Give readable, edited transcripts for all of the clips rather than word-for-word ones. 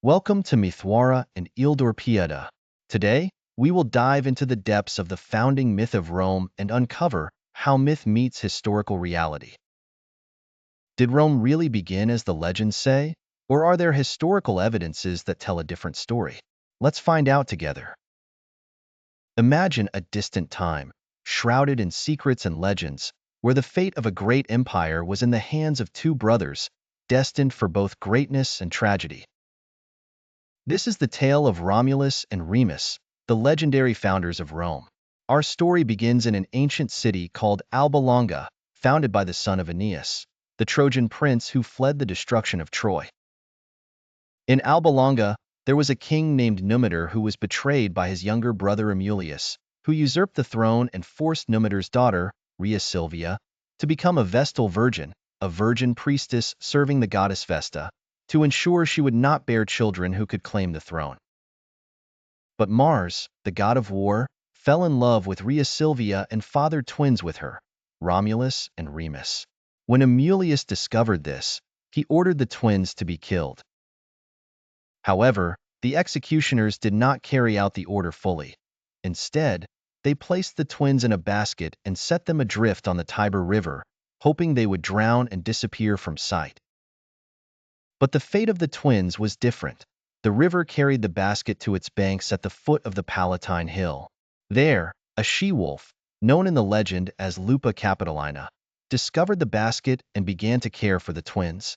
Welcome to Mythwara and Ealdorpeoda. Today, we will dive into the depths of the founding myth of Rome and uncover how myth meets historical reality. Did Rome really begin as the legends say, or are there historical evidences that tell a different story? Let's find out together. Imagine a distant time, shrouded in secrets and legends, where the fate of a great empire was in the hands of two brothers, destined for both greatness and tragedy. This is the tale of Romulus and Remus, the legendary founders of Rome. Our story begins in an ancient city called Alba Longa, founded by the son of Aeneas, the Trojan prince who fled the destruction of Troy. In Alba Longa, there was a king named Numitor who was betrayed by his younger brother Romulus, who usurped the throne and forced Numitor's daughter, Rhea Silvia, to become a Vestal virgin, a virgin priestess serving the goddess Vesta, to ensure she would not bear children who could claim the throne. But Mars, the god of war, fell in love with Rhea Silvia and fathered twins with her, Romulus and Remus. When Romulus discovered this, he ordered the twins to be killed. However, the executioners did not carry out the order fully. Instead, they placed the twins in a basket and set them adrift on the Tiber River, hoping they would drown and disappear from sight. But the fate of the twins was different. The river carried the basket to its banks at the foot of the Palatine Hill. There, a she-wolf, known in the legend as Lupa Capitolina, discovered the basket and began to care for the twins.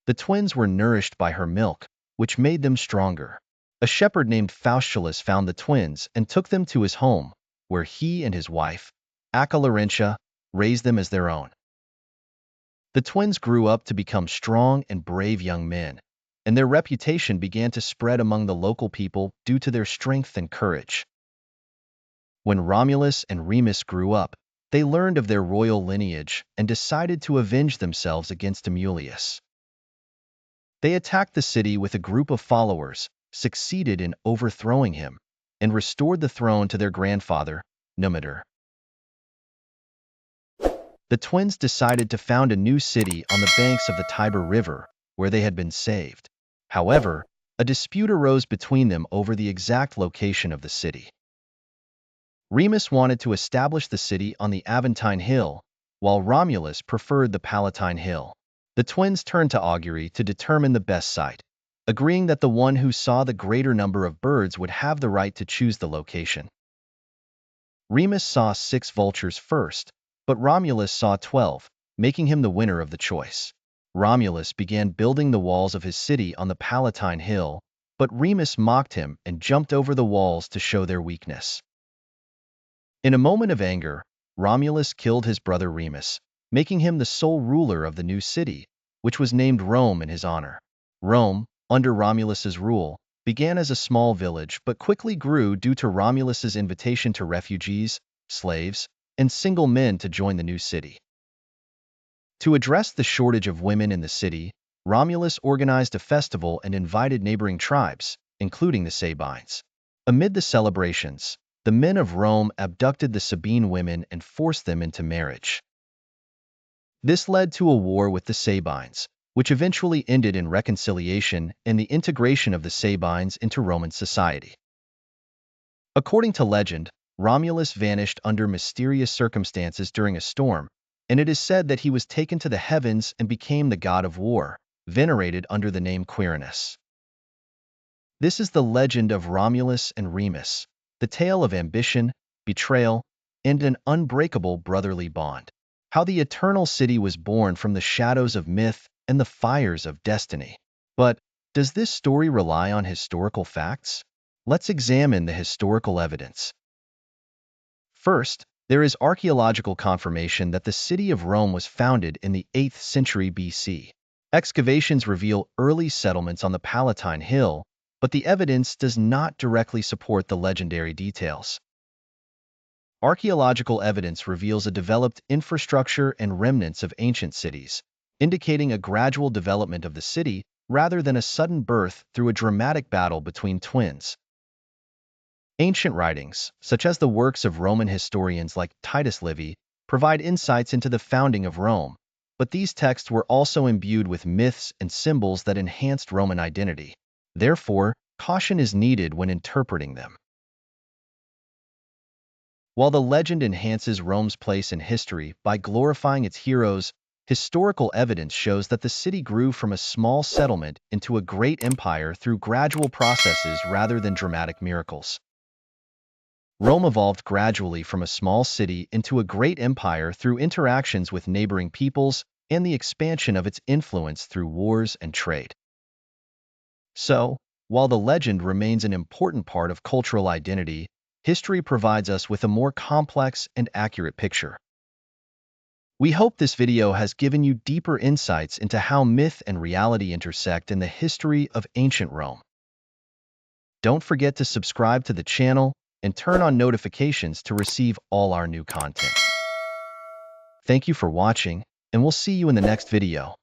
The twins were nourished by her milk, which made them stronger. A shepherd named Faustulus found the twins and took them to his home, where he and his wife, Acca, raised them as their own. The twins grew up to become strong and brave young men, and their reputation began to spread among the local people due to their strength and courage. When Romulus and Remus grew up, they learned of their royal lineage and decided to avenge themselves against Romulus. They attacked the city with a group of followers, succeeded in overthrowing him, and restored the throne to their grandfather, Numitor. The twins decided to found a new city on the banks of the Tiber River, where they had been saved. However, a dispute arose between them over the exact location of the city. Remus wanted to establish the city on the Aventine Hill, while Romulus preferred the Palatine Hill. The twins turned to augury to determine the best site, agreeing that the one who saw the greater number of birds would have the right to choose the location. Remus saw 6 vultures first, but Romulus saw 12, making him the winner of the choice. Romulus began building the walls of his city on the Palatine Hill, but Remus mocked him and jumped over the walls to show their weakness. In a moment of anger, Romulus killed his brother Remus, making him the sole ruler of the new city, which was named Rome in his honor. Rome, under Romulus's rule, began as a small village but quickly grew due to Romulus's invitation to refugees, slaves, and single men to join the new city. To address the shortage of women in the city, Romulus organized a festival and invited neighboring tribes, including the Sabines. Amid the celebrations, the men of Rome abducted the Sabine women and forced them into marriage. This led to a war with the Sabines, which eventually ended in reconciliation and the integration of the Sabines into Roman society. According to legend, Romulus vanished under mysterious circumstances during a storm, and it is said that he was taken to the heavens and became the god of war, venerated under the name Quirinus. This is the legend of Romulus and Remus, the tale of ambition, betrayal, and an unbreakable brotherly bond. How the eternal city was born from the shadows of myth and the fires of destiny. But does this story rely on historical facts? Let's examine the historical evidence. First, there is archaeological confirmation that the city of Rome was founded in the 8th century BC. Excavations reveal early settlements on the Palatine Hill, but the evidence does not directly support the legendary details. Archaeological evidence reveals a developed infrastructure and remnants of ancient cities, indicating a gradual development of the city rather than a sudden birth through a dramatic battle between twins. Ancient writings, such as the works of Roman historians like Titus Livy, provide insights into the founding of Rome, But these texts were also imbued with myths and symbols that enhanced Roman identity. Therefore, caution is needed when interpreting them. While the legend enhances Rome's place in history by glorifying its heroes, historical evidence shows that the city grew from a small settlement into a great empire through gradual processes rather than dramatic miracles. Rome evolved gradually from a small city into a great empire through interactions with neighboring peoples and the expansion of its influence through wars and trade. So, while the legend remains an important part of cultural identity, history provides us with a more complex and accurate picture. We hope this video has given you deeper insights into how myth and reality intersect in the history of ancient Rome. Don't forget to subscribe to the channel and turn on notifications to receive all our new content. Thank you for watching, and we'll see you in the next video.